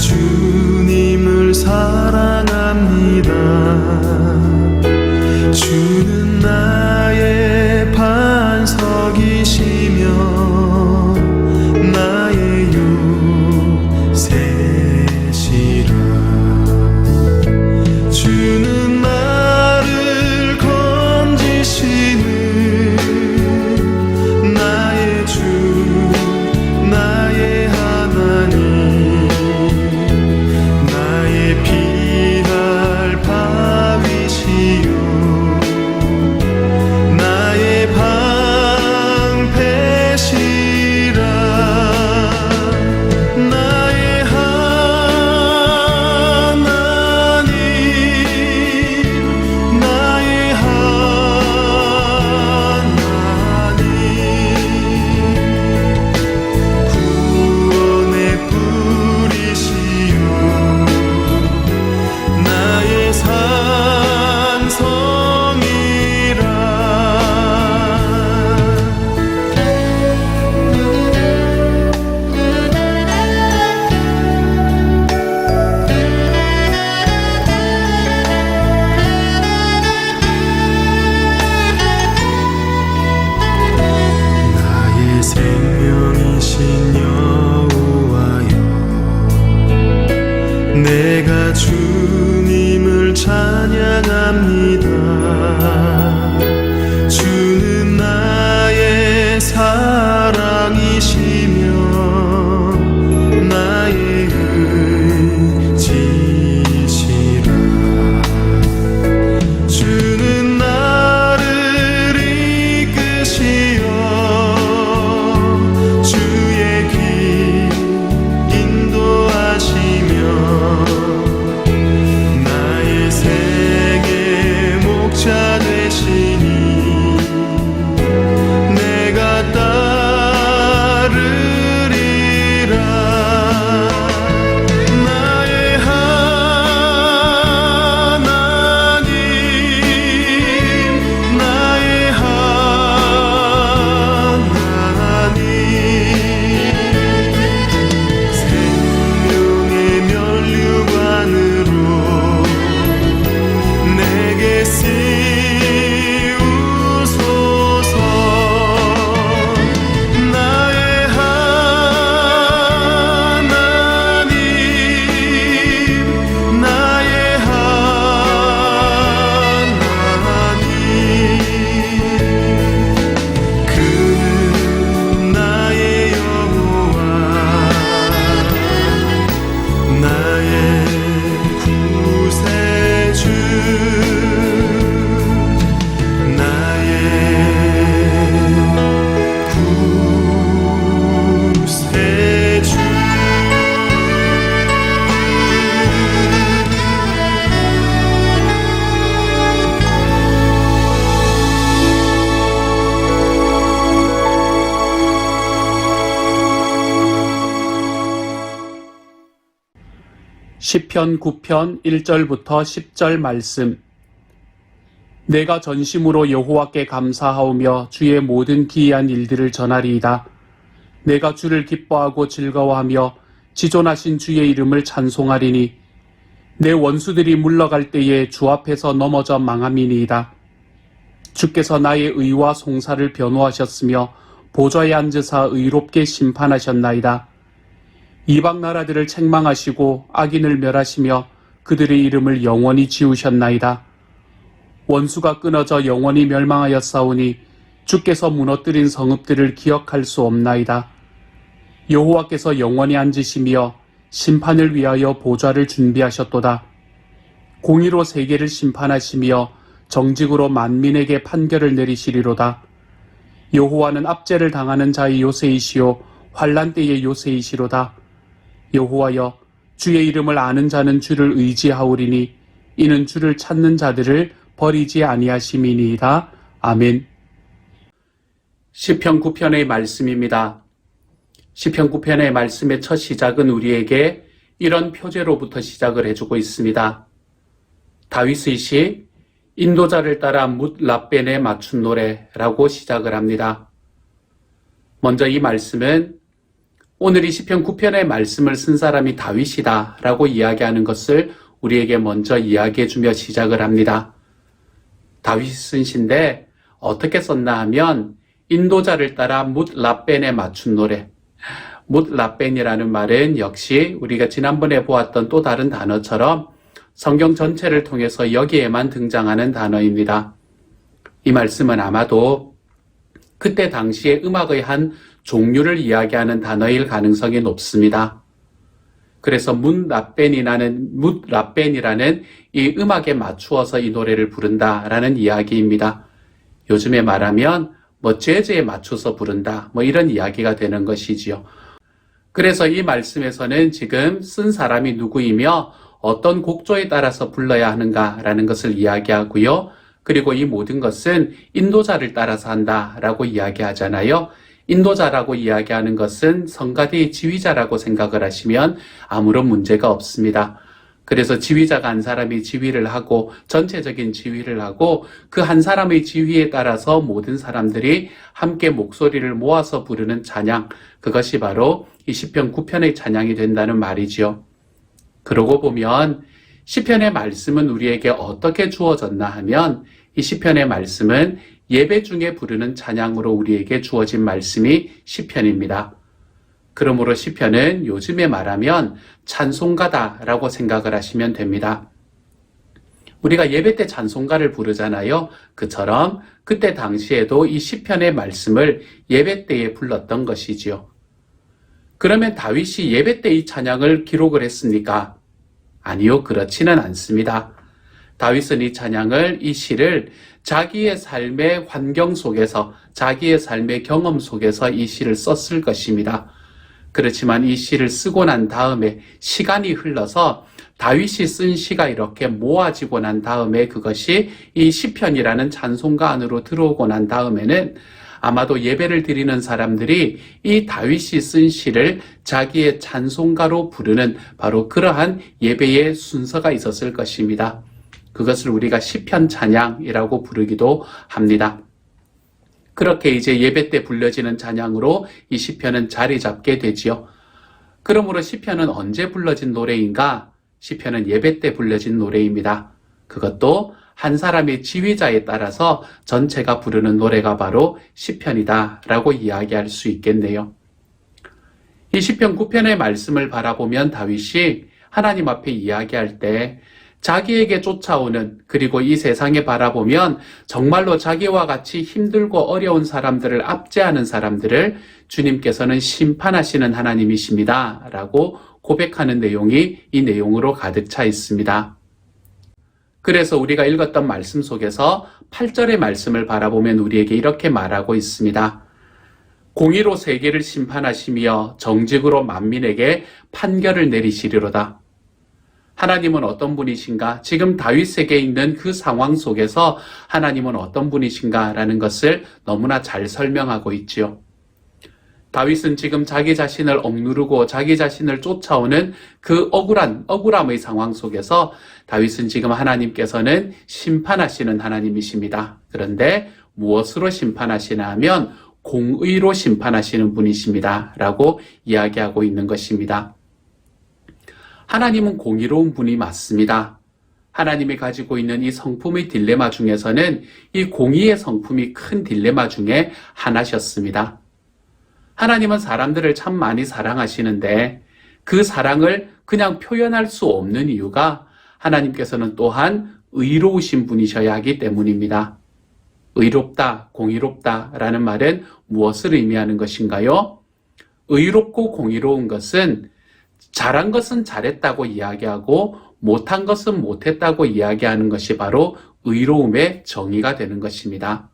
주님을 사랑합니다. 주는 나의 반석이시며 나의 요새시라. 주는 나를 건지시는 나의 주, 나의 하나님, 나의 피할 바위시요 나의 방패시라. 나의 하나님, 나의 하나님, 구원의 뿌리시요 나의 산성이라. 나의 생명이신 여호와여, 내가 주님을 찬양합니다. 주는 나의 사랑이시며 나의 의지시라. 주는 나를 이끄시어 주의 길 인도하시며 나의 생의 목자 되시니 내가 따르리라. 나의 하나님, 나의 하나님, 생명의 면류관으로 내게 씌우소서. 나의 하나님, 나의 하나님, 그는 나의 여호와, 나의 구세주, 나의 구세주. 시편 9편 1절부터 10절 말씀. 내가 전심으로 여호와께 감사하오며 주의 모든 기이한 일들을 전하리이다. 내가 주를 기뻐하고 즐거워하며 지존하신 주의 이름을 찬송하리니 내 원수들이 물러갈 때에 주 앞에서 넘어져 망함이니이다. 주께서 나의 의와 송사를 변호하셨으며 보좌에 앉으사 의롭게 심판하셨나이다. 이방 나라들을 책망하시고 악인을 멸하시며 그들의 이름을 영원히 지우셨나이다. 원수가 끊어져 영원히 멸망하였사오니 주께서 무너뜨린 성읍들을 기억할 수 없나이다. 여호와께서 영원히 앉으시며 심판을 위하여 보좌를 준비하셨도다. 공의로 세계를 심판하시며 정직으로 만민에게 판결을 내리시리로다. 여호와는 압제를 당하는 자의 요새이시요 환난 때의 요새이시로다. 여호와여, 주의 이름을 아는 자는 주를 의지하오리니 이는 주를 찾는 자들을 버리지 아니하심이니이다. 아멘. 시편 9편의 말씀입니다. 시편 9편의 말씀의 첫 시작은 우리에게 이런 표제로부터 시작을 해주고 있습니다. 다윗의 시 인도자를 따라 뭇 라벤에 맞춘 노래라고 시작을 합니다. 먼저 이 말씀은 오늘 이 시편 9편의 말씀을 쓴 사람이 다윗이다 라고 이야기하는 것을 우리에게 먼저 이야기해주며 시작을 합니다. 다윗이 쓴 시인데 어떻게 썼나 하면 인도자를 따라 뭇 라벤에 맞춘 노래. 뭇 라벤이라는 말은 역시 우리가 지난번에 보았던 또 다른 단어처럼 성경 전체를 통해서 여기에만 등장하는 단어입니다. 이 말씀은 아마도 그때 당시의 음악의 한 종류를 이야기하는 단어일 가능성이 높습니다. 그래서 뭇 라벤이라는 이 음악에 맞추어서 이 노래를 부른다라는 이야기입니다. 요즘에 말하면 재즈에 맞춰서 부른다 이런 이야기가 되는 것이지요. 그래서 이 말씀에서는 지금 쓴 사람이 누구이며 어떤 곡조에 따라서 불러야 하는가라는 것을 이야기하고요. 그리고 이 모든 것은 인도자를 따라서 한다라고 이야기하잖아요. 인도자라고 이야기하는 것은 성가대의 지휘자라고 생각을 하시면 아무런 문제가 없습니다. 그래서 지휘자가 한 사람이 지휘를 하고 전체적인 지휘를 하고 그 한 사람의 지휘에 따라서 모든 사람들이 함께 목소리를 모아서 부르는 찬양, 그것이 바로 이 시편 9편의 찬양이 된다는 말이지요. 그러고 보면 시편의 말씀은 우리에게 어떻게 주어졌나 하면 이 시편의 말씀은 예배 중에 부르는 찬양으로 우리에게 주어진 말씀이 시편입니다. 그러므로 시편은 요즘에 말하면 찬송가다라고 생각을 하시면 됩니다. 우리가 예배 때 찬송가를 부르잖아요. 그처럼 그때 당시에도 이 시편의 말씀을 예배 때에 불렀던 것이지요. 그러면 다윗이 예배 때 이 찬양을 기록을 했습니까? 아니요, 그렇지는 않습니다. 다윗은 이 찬양을, 이 시를 자기의 삶의 환경 속에서, 자기의 삶의 경험 속에서 이 시를 썼을 것입니다. 그렇지만 이 시를 쓰고 난 다음에 시간이 흘러서 다윗이 쓴 시가 이렇게 모아지고 난 다음에 그것이 이 시편이라는 찬송가 안으로 들어오고 난 다음에는 아마도 예배를 드리는 사람들이 이 다윗이 쓴 시를 자기의 찬송가로 부르는 바로 그러한 예배의 순서가 있었을 것입니다. 그것을 우리가 시편 찬양이라고 부르기도 합니다. 그렇게 이제 예배 때 불려지는 찬양으로 이 시편은 자리 잡게 되지요. 그러므로 시편은 언제 불러진 노래인가? 시편은 예배 때 불려진 노래입니다. 그것도 한 사람의 지휘자에 따라서 전체가 부르는 노래가 바로 시편이다라고 이야기할 수 있겠네요. 이 시편 9편의 말씀을 바라보면 다윗이 하나님 앞에 이야기할 때 자기에게 쫓아오는, 그리고 이 세상에 바라보면 정말로 자기와 같이 힘들고 어려운 사람들을 압제하는 사람들을 주님께서는 심판하시는 하나님이십니다 라고 고백하는 내용이 이 내용으로 가득 차 있습니다. 그래서 우리가 읽었던 말씀 속에서 8절의 말씀을 바라보면 우리에게 이렇게 말하고 있습니다. 공의로 세계를 심판하시며 정직으로 만민에게 판결을 내리시리로다. 하나님은 어떤 분이신가? 지금 다윗에게 있는 그 상황 속에서 하나님은 어떤 분이신가? 라는 것을 너무나 잘 설명하고 있지요. 다윗은 지금 자기 자신을 억누르고 자기 자신을 쫓아오는 그 억울함의 상황 속에서 다윗은 지금 하나님께서는 심판하시는 하나님이십니다. 그런데 무엇으로 심판하시나 하면 공의로 심판하시는 분이십니다. 라고 이야기하고 있는 것입니다. 하나님은 공의로운 분이 맞습니다. 하나님이 가지고 있는 이 성품의 딜레마 중에서는 이 공의의 성품이 큰 딜레마 중에 하나셨습니다. 하나님은 사람들을 참 많이 사랑하시는데 그 사랑을 그냥 표현할 수 없는 이유가 하나님께서는 또한 의로우신 분이셔야 하기 때문입니다. 의롭다, 공의롭다 라는 말은 무엇을 의미하는 것인가요? 의롭고 공의로운 것은 잘한 것은 잘했다고 이야기하고 못한 것은 못했다고 이야기하는 것이 바로 의로움의 정의가 되는 것입니다.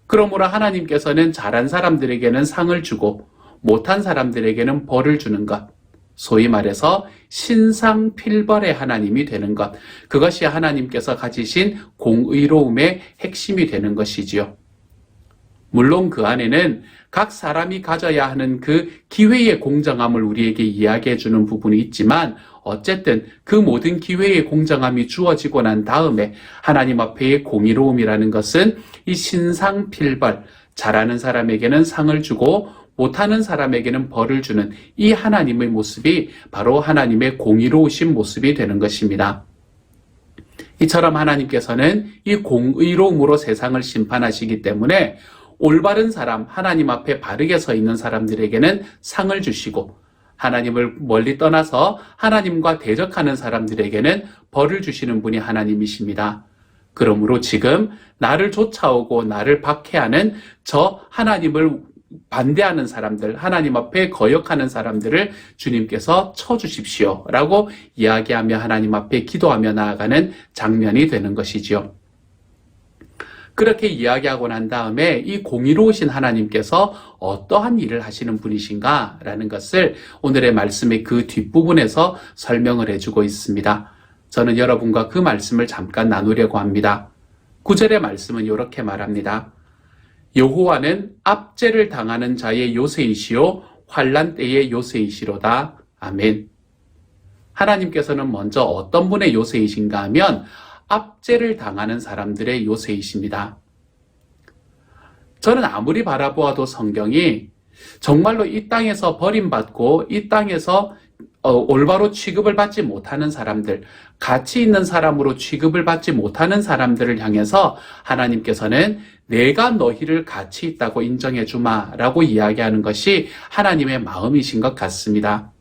그러므로 하나님께서는 잘한 사람들에게는 상을 주고 못한 사람들에게는 벌을 주는 것, 소위 말해서 신상필벌의 하나님이 되는 것, 그것이 하나님께서 가지신 공의로움의 핵심이 되는 것이지요. 물론 그 안에는 각 사람이 가져야 하는 그 기회의 공정함을 우리에게 이야기해 주는 부분이 있지만 어쨌든 그 모든 기회의 공정함이 주어지고 난 다음에 하나님 앞에의 공의로움이라는 것은 이 신상필벌, 잘하는 사람에게는 상을 주고 못하는 사람에게는 벌을 주는 이 하나님의 모습이 바로 하나님의 공의로우신 모습이 되는 것입니다. 이처럼 하나님께서는 이 공의로움으로 세상을 심판하시기 때문에 올바른 사람, 하나님 앞에 바르게 서 있는 사람들에게는 상을 주시고 하나님을 멀리 떠나서 하나님과 대적하는 사람들에게는 벌을 주시는 분이 하나님이십니다. 그러므로 지금 나를 쫓아오고 나를 박해하는 저 하나님을 반대하는 사람들, 하나님 앞에 거역하는 사람들을 주님께서 쳐주십시오 라고 이야기하며 하나님 앞에 기도하며 나아가는 장면이 되는 것이지요. 그렇게 이야기하고 난 다음에 이 공의로우신 하나님께서 어떠한 일을 하시는 분이신가 라는 것을 오늘의 말씀의 그 뒷부분에서 설명을 해주고 있습니다. 저는 여러분과 그 말씀을 잠깐 나누려고 합니다. 9절의 말씀은 이렇게 말합니다. 여호와는 압제를 당하는 자의 요새이시요 환난 때의 요새이시로다. 아멘. 하나님께서는 먼저 어떤 분의 요새이신가 하면 압제를 당하는 사람들의 요새이십니다. 저는 아무리 바라보아도 성경이 정말로 이 땅에서 버림받고 이 땅에서 올바로 취급을 받지 못하는 사람들, 가치 있는 사람으로 취급을 받지 못하는 사람들을 향해서 하나님께서는 내가 너희를 가치 있다고 인정해 주마라고 이야기하는 것이 하나님의 마음이신 것 같습니다.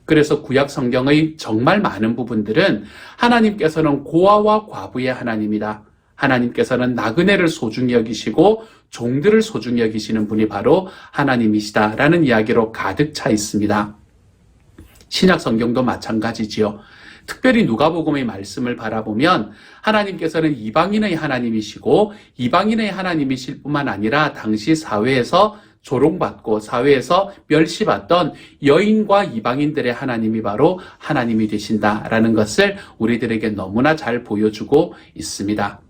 그래서 구약 성경의 정말 많은 부분들은 하나님께서는 고아와 과부의 하나님이다. 하나님께서는 나그네를 소중히 여기시고 종들을 소중히 여기시는 분이 바로 하나님이시다라는 이야기로 가득 차 있습니다. 신약 성경도 마찬가지지요. 특별히 누가복음의 말씀을 바라보면 하나님께서는 이방인의 하나님이시고 이방인의 하나님이실 뿐만 아니라 당시 사회에서 조롱받고 사회에서 멸시받던 여인과 이방인들의 하나님이 바로 하나님이 되신다라는 것을 우리들에게 너무나 잘 보여주고 있습니다.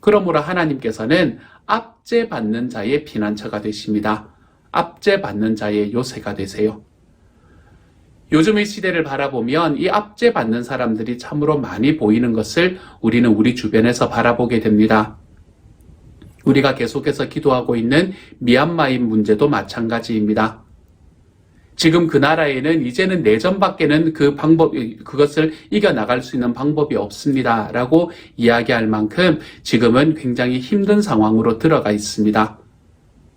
그러므로 하나님께서는 압제받는 자의 피난처가 되십니다. 압제받는 자의 요새가 되세요. 요즘의 시대를 바라보면 이 압제받는 사람들이 참으로 많이 보이는 것을 우리는 우리 주변에서 바라보게 됩니다. 우리가 계속해서 기도하고 있는 미얀마의 문제도 마찬가지입니다. 지금 그 나라에는 이제는 내전밖에는 그것을 이겨나갈 수 있는 방법이 없습니다. 라고 이야기할 만큼 지금은 굉장히 힘든 상황으로 들어가 있습니다.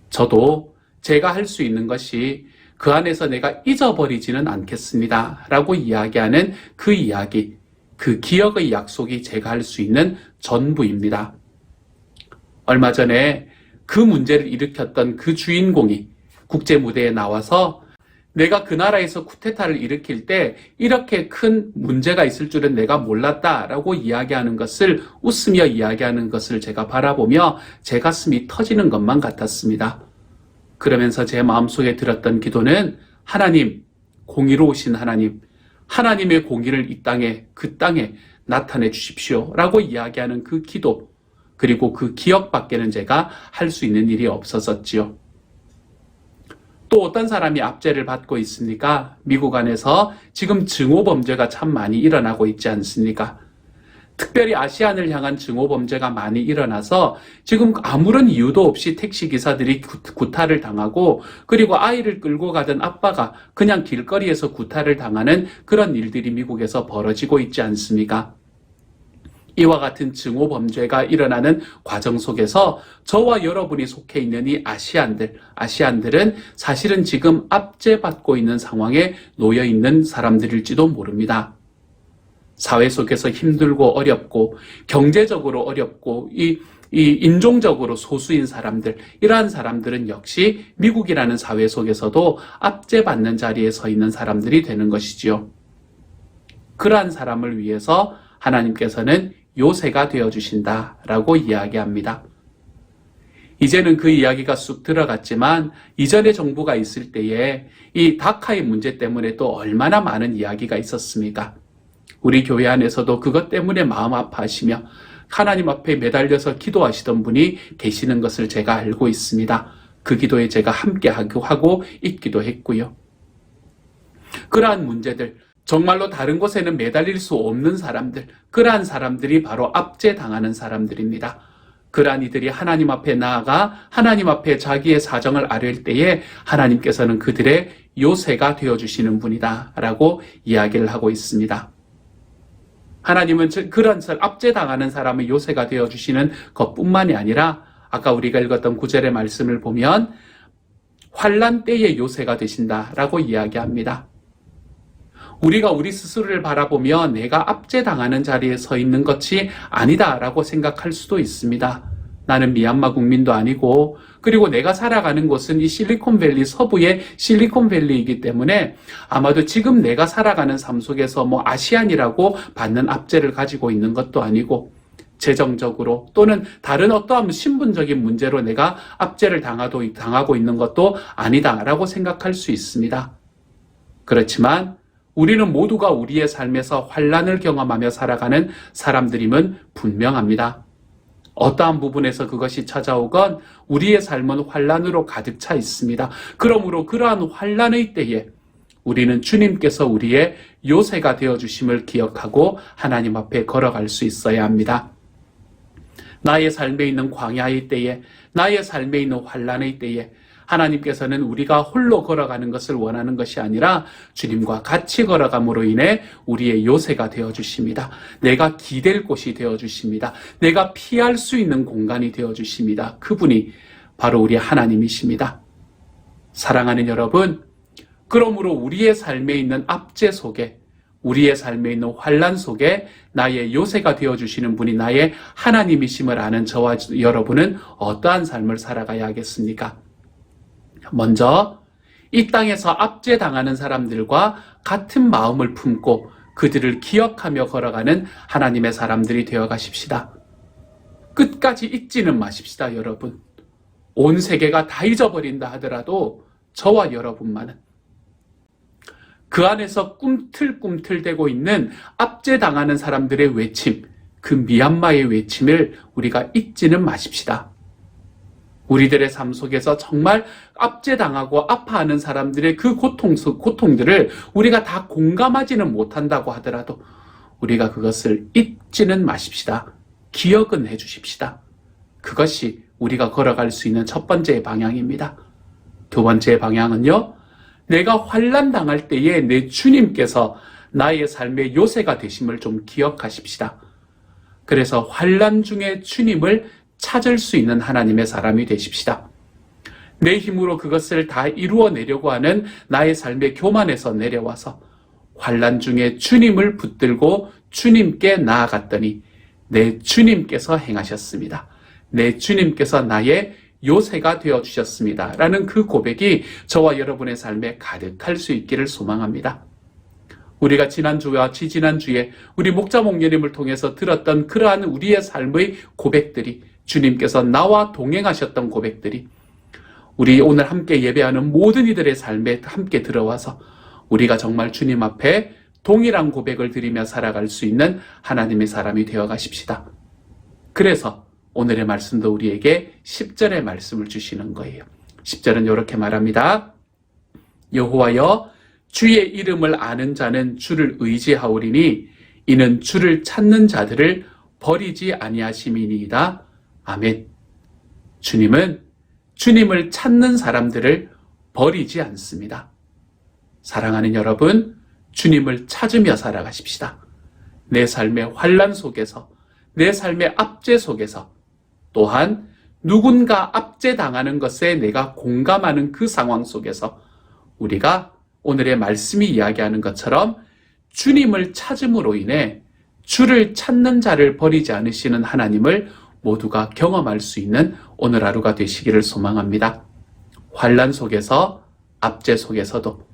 저도 제가 할 수 있는 것이 그 안에서 내가 잊어버리지는 않겠습니다. 라고 이야기하는 그 이야기, 그 기억의 약속이 제가 할 수 있는 전부입니다. 얼마 전에 그 문제를 일으켰던 그 주인공이 국제 무대에 나와서 내가 그 나라에서 쿠데타를 일으킬 때 이렇게 큰 문제가 있을 줄은 내가 몰랐다라고 이야기하는 것을 웃으며 이야기하는 것을 제가 바라보며 제 가슴이 터지는 것만 같았습니다. 그러면서 제 마음속에 들었던 기도는 하나님, 공의로우신 하나님, 하나님의 공의를 이 땅에, 그 땅에 나타내 주십시오 라고 이야기하는 그 기도, 그리고 그 기억밖에는 제가 할 수 있는 일이 없었었지요. 또 어떤 사람이 압제를 받고 있습니까? 미국 안에서 지금 증오범죄가 참 많이 일어나고 있지 않습니까? 특별히 아시안을 향한 증오범죄가 많이 일어나서 지금 아무런 이유도 없이 택시기사들이 구타를 당하고 그리고 아이를 끌고 가던 아빠가 그냥 길거리에서 구타를 당하는 그런 일들이 미국에서 벌어지고 있지 않습니까? 이와 같은 증오범죄가 일어나는 과정 속에서 저와 여러분이 속해 있는 이 아시안들은 사실은 지금 압제받고 있는 상황에 놓여 있는 사람들일지도 모릅니다. 사회 속에서 힘들고 어렵고 경제적으로 어렵고 이 인종적으로 소수인 사람들, 이러한 사람들은 역시 미국이라는 사회 속에서도 압제받는 자리에 서 있는 사람들이 되는 것이지요. 그러한 사람을 위해서 하나님께서는 요새가 되어주신다라고 이야기합니다. 이제는 그 이야기가 쑥 들어갔지만 이전의 정부가 있을 때에 이 다카의 문제 때문에 또 얼마나 많은 이야기가 있었습니까? 우리 교회 안에서도 그것 때문에 마음 아파하시며 하나님 앞에 매달려서 기도하시던 분이 계시는 것을 제가 알고 있습니다. 그 기도에 제가 함께 하고 있기도 했고요. 그러한 문제들, 정말로 다른 곳에는 매달릴 수 없는 사람들, 그러한 사람들이 바로 압제당하는 사람들입니다. 그러한 이들이 하나님 앞에 나아가 하나님 앞에 자기의 사정을 아뢰을 때에 하나님께서는 그들의 요새가 되어주시는 분이다 라고 이야기를 하고 있습니다. 하나님은 그런 압제당하는 사람의 요새가 되어주시는 것뿐만이 아니라 아까 우리가 읽었던 9절의 말씀을 보면 환난 때의 요새가 되신다라고 이야기합니다. 우리가 우리 스스로를 바라보며 내가 압제당하는 자리에 서 있는 것이 아니다라고 생각할 수도 있습니다. 나는 미얀마 국민도 아니고 그리고 내가 살아가는 곳은 이 실리콘밸리 서부의 실리콘밸리이기 때문에 아마도 지금 내가 살아가는 삶 속에서 아시안이라고 받는 압제를 가지고 있는 것도 아니고 재정적으로 또는 다른 어떠한 신분적인 문제로 내가 압제를 당하고 있는 것도 아니다라고 생각할 수 있습니다. 그렇지만 우리는 모두가 우리의 삶에서 환난을 경험하며 살아가는 사람들임은 분명합니다. 어떠한 부분에서 그것이 찾아오건 우리의 삶은 환난으로 가득 차 있습니다. 그러므로 그러한 환난의 때에 우리는 주님께서 우리의 요새가 되어주심을 기억하고 하나님 앞에 걸어갈 수 있어야 합니다. 나의 삶에 있는 광야의 때에, 나의 삶에 있는 환난의 때에 하나님께서는 우리가 홀로 걸어가는 것을 원하는 것이 아니라 주님과 같이 걸어감으로 인해 우리의 요새가 되어주십니다. 내가 기댈 곳이 되어주십니다. 내가 피할 수 있는 공간이 되어주십니다. 그분이 바로 우리 하나님이십니다. 사랑하는 여러분, 그러므로 우리의 삶에 있는 압제 속에, 우리의 삶에 있는 환난 속에 나의 요새가 되어주시는 분이 나의 하나님이심을 아는 저와 여러분은 어떠한 삶을 살아가야 하겠습니까? 먼저 이 땅에서 압제당하는 사람들과 같은 마음을 품고 그들을 기억하며 걸어가는 하나님의 사람들이 되어 가십시다. 끝까지 잊지는 마십시다, 여러분. 온 세계가 다 잊어버린다 하더라도 저와 여러분만은 그 안에서 꿈틀꿈틀대고 있는 압제당하는 사람들의 외침, 그 미얀마의 외침을 우리가 잊지는 마십시다. 우리들의 삶 속에서 정말 압제당하고 아파하는 사람들의 그 고통들을 우리가 다 공감하지는 못한다고 하더라도 우리가 그것을 잊지는 마십시다. 기억은 해주십시다. 그것이 우리가 걸어갈 수 있는 첫 번째 방향입니다. 두 번째 방향은요, 내가 환난 당할 때에 내 주님께서 나의 삶의 요새가 되심을 좀 기억하십시다. 그래서 환난 중에 주님을 찾을 수 있는 하나님의 사람이 되십시다. 내 힘으로 그것을 다 이루어내려고 하는 나의 삶의 교만에서 내려와서 환난 중에 주님을 붙들고 주님께 나아갔더니 내 주님께서 행하셨습니다. 내 주님께서 나의 요새가 되어주셨습니다. 라는 그 고백이 저와 여러분의 삶에 가득할 수 있기를 소망합니다. 우리가 지난주와 지지난주에 우리 목자 목녀님을 통해서 들었던 그러한 우리의 삶의 고백들이, 주님께서 나와 동행하셨던 고백들이 우리 오늘 함께 예배하는 모든 이들의 삶에 함께 들어와서 우리가 정말 주님 앞에 동일한 고백을 드리며 살아갈 수 있는 하나님의 사람이 되어 가십시다. 그래서 오늘의 말씀도 우리에게 10절의 말씀을 주시는 거예요. 10절은 이렇게 말합니다. 여호와여, 주의 이름을 아는 자는 주를 의지하오리니 이는 주를 찾는 자들을 버리지 아니하심이니이다. 아멘. 주님은 주님을 찾는 사람들을 버리지 않습니다. 사랑하는 여러분, 주님을 찾으며 살아가십시다. 내 삶의 환난 속에서, 내 삶의 압제 속에서, 또한 누군가 압제당하는 것에 내가 공감하는 그 상황 속에서 우리가 오늘의 말씀이 이야기하는 것처럼 주님을 찾음으로 인해 주를 찾는 자를 버리지 않으시는 하나님을 모두가 경험할 수 있는 오늘 하루가 되시기를 소망합니다. 환난 속에서, 압제 속에서도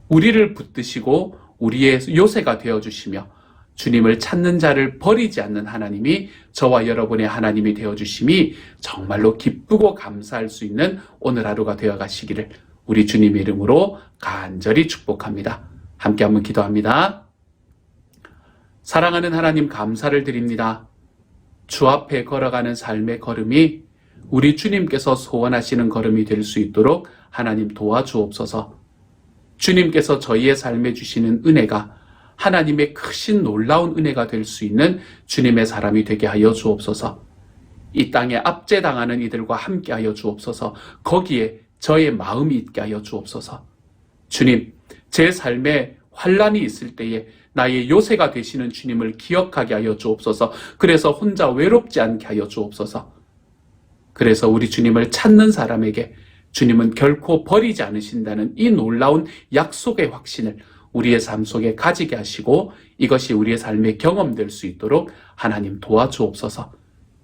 우리를 붙드시고 우리의 요새가 되어주시며 주님을 찾는 자를 버리지 않는 하나님이 저와 여러분의 하나님이 되어주심이 정말로 기쁘고 감사할 수 있는 오늘 하루가 되어가시기를 우리 주님의 이름으로 간절히 축복합니다. 함께 한번 기도합니다. 사랑하는 하나님, 감사를 드립니다. 주 앞에 걸어가는 삶의 걸음이 우리 주님께서 소원하시는 걸음이 될 수 있도록 하나님 도와주옵소서. 주님께서 저희의 삶에 주시는 은혜가 하나님의 크신 놀라운 은혜가 될 수 있는 주님의 사람이 되게 하여 주옵소서. 이 땅에 압제당하는 이들과 함께하여 주옵소서. 거기에 저의 마음이 있게 하여 주옵소서. 주님, 제 삶에 환란이 있을 때에 나의 요새가 되시는 주님을 기억하게 하여 주옵소서. 그래서 혼자 외롭지 않게 하여 주옵소서. 그래서 우리 주님을 찾는 사람에게 주님은 결코 버리지 않으신다는 이 놀라운 약속의 확신을 우리의 삶 속에 가지게 하시고 이것이 우리의 삶에 경험될 수 있도록 하나님 도와주옵소서.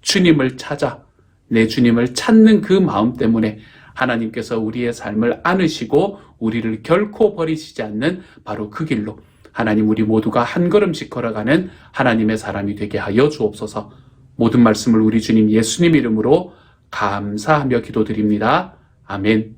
주님을 찾아 내 주님을 찾는 그 마음 때문에 하나님께서 우리의 삶을 안으시고 우리를 결코 버리시지 않는 바로 그 길로 하나님 우리 모두가 한 걸음씩 걸어가는 하나님의 사람이 되게 하여 주옵소서. 모든 말씀을 우리 주님 예수님 이름으로 감사하며 기도드립니다. 아멘.